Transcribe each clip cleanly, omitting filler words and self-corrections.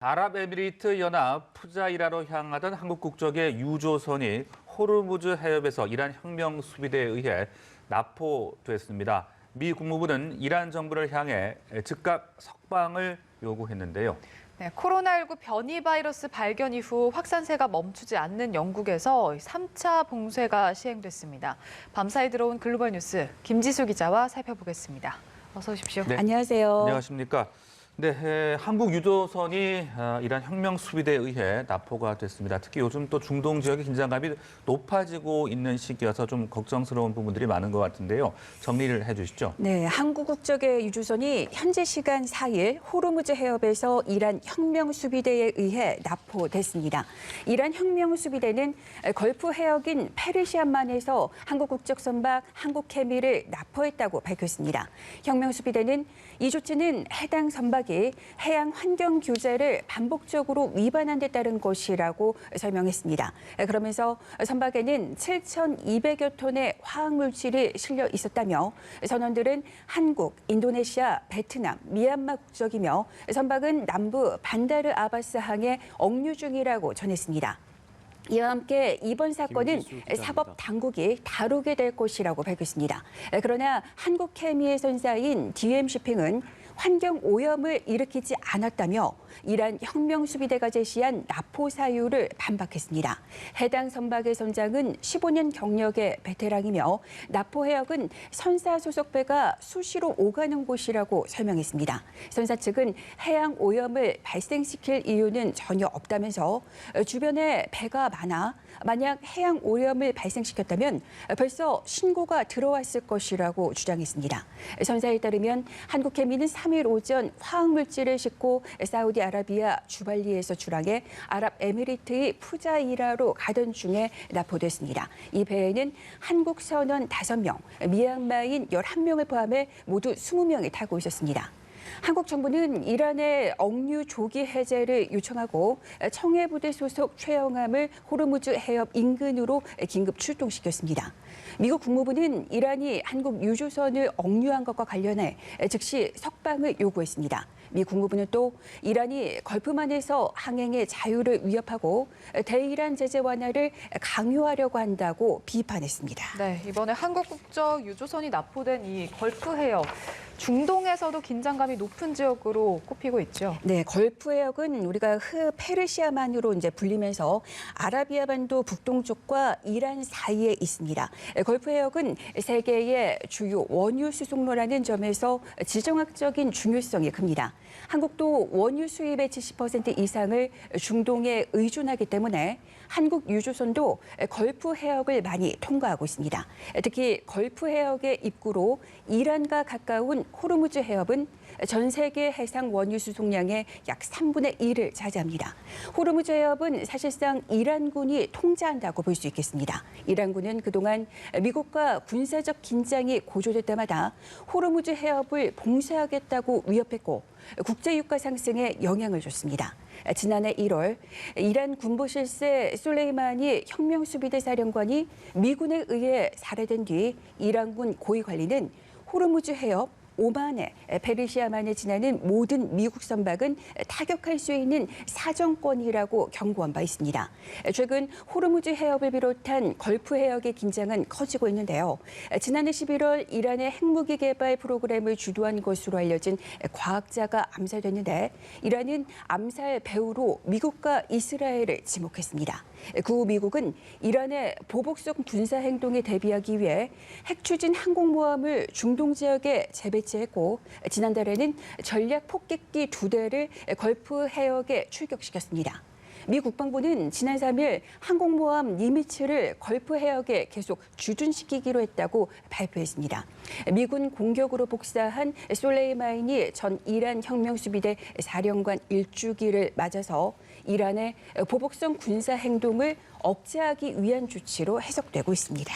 아랍에미리트 연합 푸자이라로 향하던 한국 국적의 유조선이 호르무즈 해협에서 이란 혁명 수비대에 의해 납포됐습니다. 미 국무부는 이란 정부를 향해 즉각 석방을 요구했는데요. 네, 코로나19 변이 바이러스 발견 이후 확산세가 멈추지 않는 영국에서 3차 봉쇄가 시행됐습니다. 밤사이 들어온 글로벌 뉴스 김지수 기자와 살펴보겠습니다. 어서 오십시오. 네. 안녕하세요. 안녕하십니까. 네, 한국 유조선이 이란 혁명 수비대에 의해 납포가 됐습니다. 특히 요즘 또 중동 지역의 긴장감이 높아지고 있는 시기여서 좀 걱정스러운 부분들이 많은 것 같은데요. 정리를 해주시죠. 네, 한국 국적의 유조선이 현지 시간 4일 호르무즈 해협에서 이란 혁명 수비대에 의해 납포됐습니다. 이란 혁명 수비대는 걸프 해역인 페르시안만에서 한국 국적 선박 한국해미를 납포했다고 밝혔습니다. 혁명 수비대는 이 조치는 해당 선박이 해양 환경 규제를 반복적으로 위반한 데 따른 것이라고 설명했습니다. 그러면서 선박에는 7,200여 톤의 화학물질이 실려 있었다며 선원들은 한국, 인도네시아, 베트남, 미얀마 국적이며 선박은 남부 반다르 아바스 항에 억류 중이라고 전했습니다. 이와 함께 이번 사건은 사법당국이 다루게 될 것이라고 밝혔습니다. 그러나 한국해미의 선사인 DM쇼핑은 환경 오염을 일으키지 않았다며 이란 혁명 수비대가 제시한 납포 사유를 반박했습니다. 해당 선박의 선장은 15년 경력의 베테랑이며 납포 해역은 선사 소속 배가 수시로 오가는 곳이라고 설명했습니다. 선사 측은 해양 오염을 발생시킬 이유는 전혀 없다면서 주변에 배가 많아 만약 해양 오염을 발생시켰다면 벌써 신고가 들어왔을 것이라고 주장했습니다. 선사에 따르면 한국해미는 3일 오전 화학물질을 싣고 사우디아라비아 주발리에서 출항해 아랍에미리트의 푸자이라로 가던 중에 납포됐습니다. 이 배에는 한국 선원 5명, 미얀마인 11명을 포함해 모두 20명이 타고 있었습니다. 한국 정부는 이란의 억류 조기 해제를 요청하고 청해부대 소속 최영함을 호르무즈 해협 인근으로 긴급 출동시켰습니다. 미국 국무부는 이란이 한국 유조선을 억류한 것과 관련해 즉시 석방을 요구했습니다. 미 국무부는 또 이란이 걸프만에서 항행의 자유를 위협하고 대이란 제재 완화를 강요하려고 한다고 비판했습니다. 네, 이번에 한국 국적 유조선이 납포된 이 걸프 해역. 중동에서도 긴장감이 높은 지역으로 꼽히고 있죠. 네, 걸프 해역은 우리가 페르시아만으로 이제 불리면서 아라비아 반도 북동쪽과 이란 사이에 있습니다. 걸프 해역은 세계의 주요 원유 수송로라는 점에서 지정학적인 중요성이 큽니다. 한국도 원유 수입의 70% 이상을 중동에 의존하기 때문에 한국 유조선도 걸프 해역을 많이 통과하고 있습니다. 특히 걸프 해역의 입구로 이란과 가까운 호르무즈 해협은 전 세계 해상 원유 수송량의 약 3분의 1을 차지합니다. 호르무즈 해협은 사실상 이란군이 통제한다고 볼 수 있겠습니다. 이란군은 그동안 미국과 군사적 긴장이 고조될 때마다 호르무즈 해협을 봉쇄하겠다고 위협했고 국제유가 상승에 영향을 줬습니다. 지난해 1월 이란 군부실세 솔레이마니 혁명수비대 사령관이 미군에 의해 살해된 뒤 이란군 고위 관리는 호르무즈 해협, 오만에 페르시아만에 지나는 모든 미국 선박은 타격할 수 있는 사정권이라고 경고한 바 있습니다. 최근 호르무즈 해협을 비롯한 걸프 해역의 긴장은 커지고 있는데요. 지난해 11월 이란의 핵무기 개발 프로그램을 주도한 것으로 알려진 과학자가 암살됐는데 이란은 암살 배후로 미국과 이스라엘을 지목했습니다. 그 후 미국은 이란의 보복성 군사 행동에 대비하기 위해 핵 추진 항공모함을 중동 지역에 재배치했고 지난달에는 전략 폭격기 2대를 걸프 해역에 출격시켰습니다. 미 국방부는 지난 3일 항공모함 니미츠를 걸프 해역에 계속 주둔시키기로 했다고 발표했습니다. 미군 공격으로 복사한 솔레이마니 전 이란 혁명수비대 사령관 일주기를 맞아서 이란의 보복성 군사 행동을 억제하기 위한 조치로 해석되고 있습니다.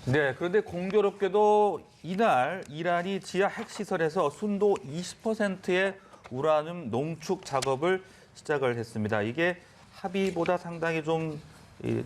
네, 그런데 공교롭게도 이날 이란이 지하 핵시설에서 순도 20%의 우라늄 농축 작업을 시작을 했습니다. 이게 합의보다 상당히 좀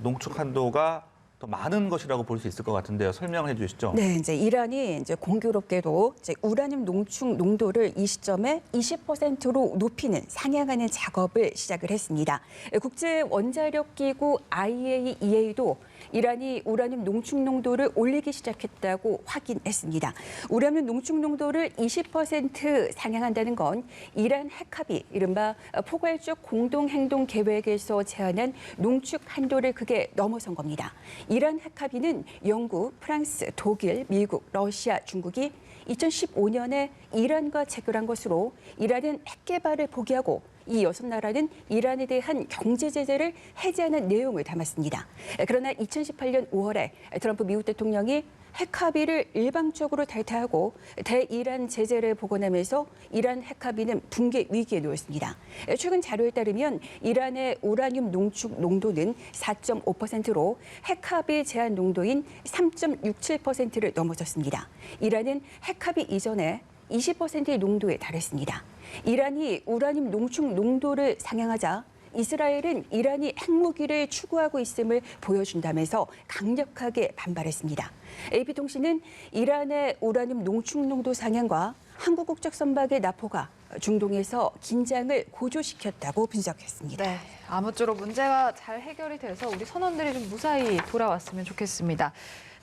농축 한도가 더 많은 것이라고 볼 수 있을 것 같은데요. 설명해 주시죠. 네, 이제 이란이 이제 공교롭게도 이제 우라늄 농축 농도를 이 시점에 20%로 높이는 상향하는 작업을 시작을 했습니다. 국제 원자력 기구 IAEA도 이란이 우라늄 농축 농도를 올리기 시작했다고 확인했습니다. 우라늄 농축 농도를 20% 상향한다는 건 이란 핵합의, 이른바 포괄적 공동행동 계획에서 제한한 농축 한도를 크게 넘어선 겁니다. 이란 핵합의는 영국, 프랑스, 독일, 미국, 러시아, 중국이 2015년에 이란과 체결한 것으로 이란은 핵 개발을 포기하고 이 6나라는 이란에 대한 경제 제재를 해제하는 내용을 담았습니다. 그러나 2018년 5월에 트럼프 미국 대통령이 핵 합의를 일방적으로 탈퇴하고 대이란 제재를 복원하면서 이란 핵 합의는 붕괴 위기에 놓였습니다. 최근 자료에 따르면 이란의 우라늄 농축 농도는 4.5%로 핵 합의 제한 농도인 3.67%를 넘어섰습니다. 이란은 핵 합의 이전에 20%의 농도에 달했습니다. 이란이 우라늄 농축 농도를 상향하자 이스라엘은 이란이 핵무기를 추구하고 있음을 보여준다면서 강력하게 반발했습니다. AP통신은 이란의 우라늄 농축 농도 상향과 한국 국적 선박의 납포가 중동에서 긴장을 고조시켰다고 분석했습니다. 네, 아무쪼록 문제가 잘 해결이 돼서 우리 선원들이 좀 무사히 돌아왔으면 좋겠습니다.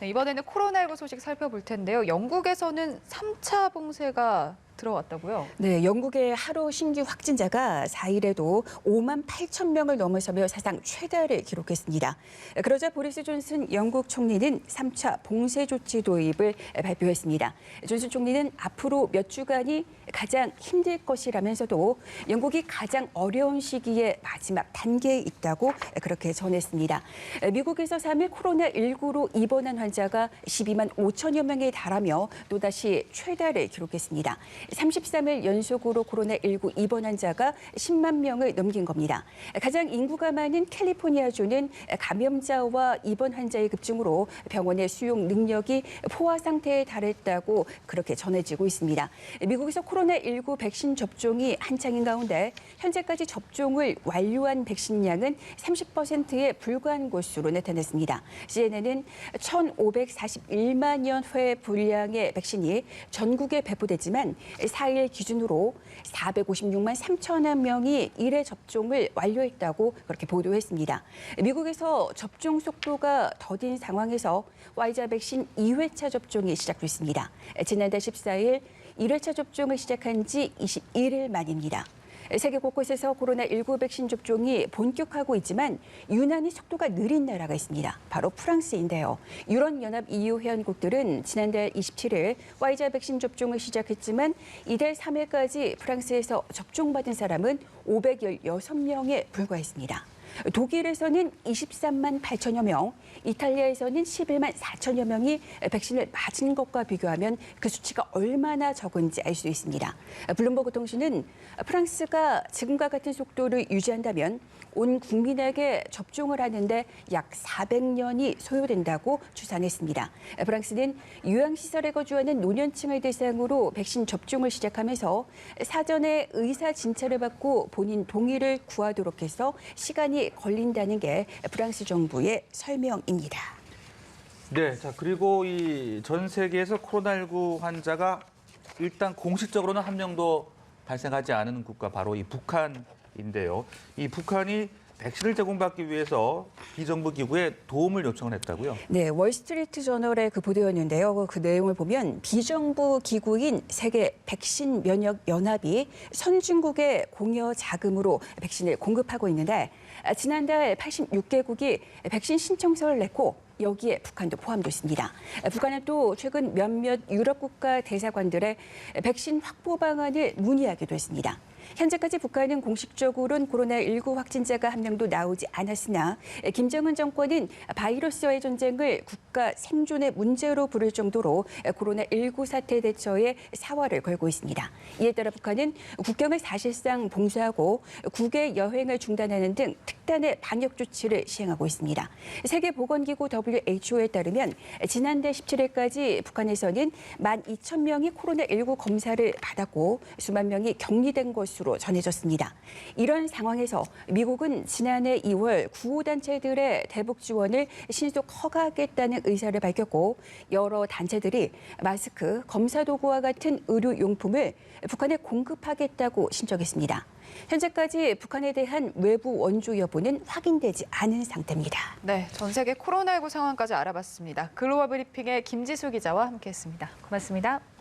네, 이번에는 코로나19 소식 살펴볼 텐데요. 영국에서는 3차 봉쇄가 들어왔다고요? 네, 영국의 하루 신규 확진자가 4일에도 5만 8천 명을 넘어서며 사상 최다를 기록했습니다. 그러자 보리스 존슨 영국 총리는 3차 봉쇄 조치 도입을 발표했습니다. 존슨 총리는 앞으로 몇 주간이 가장 힘들 것이라면서도 영국이 가장 어려운 시기에 마지막 단계에 있다고 그렇게 전했습니다. 미국에서 3일 코로나19로 입원한 환자가 12만 5천여 명에 달하며 또다시 최다를 기록했습니다. 33일 연속으로 코로나19 입원 환자가 10만 명을 넘긴 겁니다. 가장 인구가 많은 캘리포니아주는 감염자와 입원 환자의 급증으로 병원의 수용 능력이 포화 상태에 달했다고 그렇게 전해지고 있습니다. 미국에서 코로나19 백신 접종이 한창인 가운데 현재까지 접종을 완료한 백신 양은 30%에 불과한 것으로 나타났습니다. CNN은 1,541만여 회 분량의 백신이 전국에 배포됐지만 4일 기준으로 456만 3천여 명이 1회 접종을 완료했다고 그렇게 보도했습니다. 미국에서 접종 속도가 더딘 상황에서 화이자 백신 2회차 접종이 시작됐습니다. 지난달 14일 1회차 접종을 시작한 지 21일 만입니다. 세계 곳곳에서 코로나19 백신 접종이 본격화하고 있지만 유난히 속도가 느린 나라가 있습니다. 바로 프랑스인데요. 유럽연합 EU 회원국들은 지난달 27일 화이자 백신 접종을 시작했지만 이달 3일까지 프랑스에서 접종받은 사람은 516명에 불과했습니다. 독일에서는 23만 8천여 명, 이탈리아에서는 11만 4천여 명이 백신을 맞은 것과 비교하면 그 수치가 얼마나 적은지 알 수 있습니다. 블룸버그 통신은 프랑스가 지금과 같은 속도를 유지한다면 온 국민에게 접종을 하는데 약 400년이 소요된다고 추산했습니다. 프랑스는 요양시설에 거주하는 노년층을 대상으로 백신 접종을 시작하면서 사전에 의사 진찰을 받고 본인 동의를 구하도록 해서 시간이 걸린다는 게 프랑스 정부의 설명입니다. 네, 자 그리고 이 전 세계에서 코로나19 환자가 일단 공식적으로는 한 명도 발생하지 않은 국가 바로 이 북한인데요. 이 북한이 백신을 제공받기 위해서 비정부 기구에 도움을 요청을 했다고요? 네, 월스트리트 저널의 그 보도였는데요. 그 내용을 보면 비정부 기구인 세계 백신 면역 연합이 선진국의 공여 자금으로 백신을 공급하고 있는데 지난달 86개국이 백신 신청서를 냈고 여기에 북한도 포함됐습니다. 북한은 또 최근 몇몇 유럽 국가 대사관들의 백신 확보 방안을 문의하기도 했습니다. 현재까지 북한은 공식적으로는 코로나19 확진자가 한 명도 나오지 않았으나 김정은 정권은 바이러스와의 전쟁을 국가 생존의 문제로 부를 정도로 코로나19 사태 대처에 사활을 걸고 있습니다. 이에 따라 북한은 국경을 사실상 봉쇄하고 국외 여행을 중단하는 등 특단의 방역 조치를 시행하고 있습니다. 세계보건기구 WHO에 따르면 지난달 17일까지 북한에서는 12,000명이 코로나19 검사를 받았고 수만 명이 격리된 것으로 것으로 전해졌습니다. 이런 상황에서 미국은 지난해 2월 구호단체들의 대북 지원을 신속 허가하겠다는 의사를 밝혔고 여러 단체들이 마스크, 검사 도구와 같은 의료용품을 북한에 공급하겠다고 신청했습니다. 현재까지 북한에 대한 외부 원조 여부는 확인되지 않은 상태입니다. 네, 전 세계 코로나19 상황까지 알아봤습니다. 글로벌 브리핑의 김지수 기자와 함께했습니다. 고맙습니다.